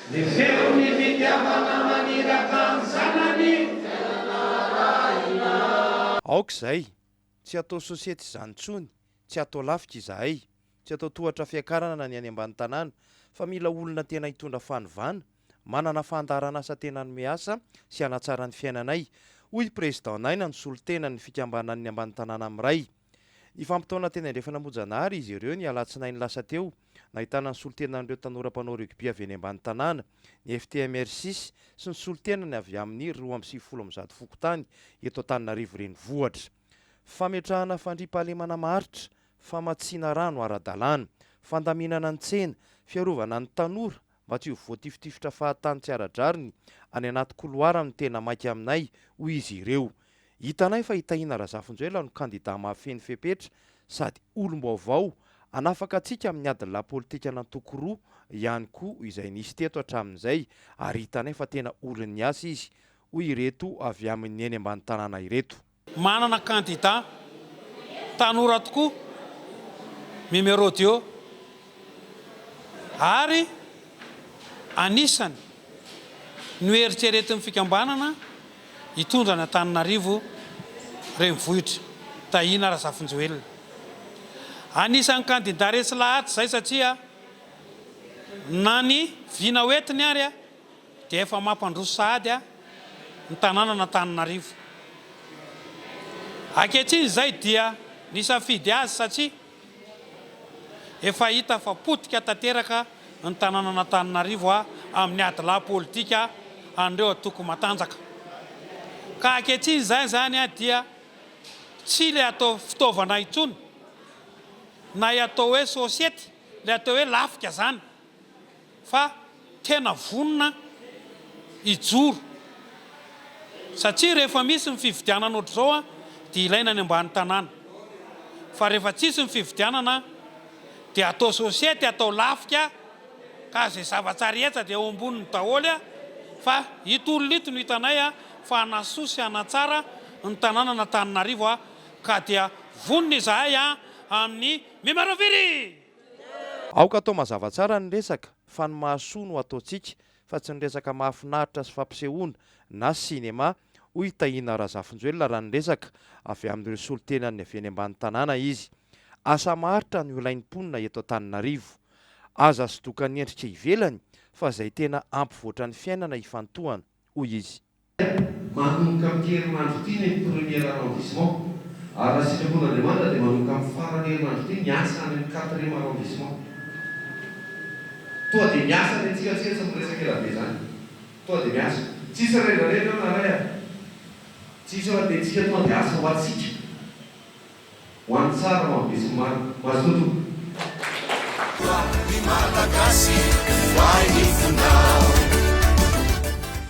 ny feo ny fitiavana maniraka ny zanany. Aok'izay tsy atao sosiety izany ntsony, tsy atao lafika izahay, tsy atao tohatra fiakarana ny any ambany tanàna, fa mila olona tena hitondra fanovana, manana fandarana asa tena ny miasa sy hanatsara ny fiainanay. Hoy président Naina ny solotena ny fikambanan'ny ambany tanàna amiray. Ny fampitaona teny Andriafanambojanahary izy ireo ny alatsinainy lasa teo, nahitana ny solotenan'ireo tanora mpanao rugby avy eny ambany tanàna, ny FTMR6 sy ny solotenany avy amin'ny 2010 fokotany eto Antananarivo renivohitra. Fametrahana fandriampahalemana maritra, famatsiana rano ara-dalàna, fandaminana ny tsena, fiarovana ny tanora mba tsy ho voatifitifotra fahatany tsy ara-drariny any anaty koloara ny tena maika aminay, hoy izy ireo. Hitanay fa Itaina Razafinjoela no kandida mahafeny fepetra sady olom-baovao, anafaka antsika amin'ny adin'la politika nantoko roa ihany koa izay nisy teto hatramin'izay, ary hitanay fa tena olon'ny asa izy, hoy ireto avy amin'ny eny ambany tanàna ireto. Manana kandida tanora tokoa numéro 2 ary anisany no eritreretin'ny fikambanana hitondra ny Antananarivo renivohitra Taina Razafinjoelina. Anisan'ny kandida resy lahatra izay satria na ny vina hoetiny ary dia efa mampandroso sahady ny tanàna n'Antananarivo. Ankehitriny izay dia nisafidy azy satria efa hita fa potika tanteraka ny tanàna n'Antananarivo amin'ny adila politika an'ireo atoko matanjaka. Ka ankehitriny zany dia tsy le atao fitaovana intsony na atao hoe sosiety, le atao hoe lafika zany, fa tena vonona ijoro satria rehefa misy ny fividianana ohatr'izao dia ilaina ny ambany tanàna, fa rehefa tsisy ny fividianana dia atao sosiety, atao lafika, ka zay zava-tsara etsa dia eo amboniny daholo, fa itolona ito no hitanay fa hanasoa sy hanatsara ny tanàna n'Antananarivo ka dia vonona izahay amin'ny mimaraviry. Aoka atao mazava tsara ny resaka fa ny mahasoa no ataontsika, fa tsy ny resaka mahafinaritra sy fampisehoana na sinema, hoy Taina Razafinjoelina raha ny resaka avy amin'ireo solotenany avy eny ambany tanàna izy. Asa maharitra no ilain'ny mponina eto Antananarivo, aza sodoka ny endrika ivelany fa izay tena ampivoatra ny fiainana ifantohana, hoy izy. Manomboka amin'ny herinandro ity ny premier arrondissement, ary raha sitrapon'Andriamanitra dia manomboka amin'ny farany herinandro ity miasa any amin'ny 4e arrondissement. Toa dia miasa ny antsika tsy miresaka ela be zany. Toa dia miasa. Tsisy rehetrarehetra na ray. Tsisy hoa dia tsika tonga dia asa ho antsika. Ho an'ny tsara ho amin'ny besy maro. Mazoto.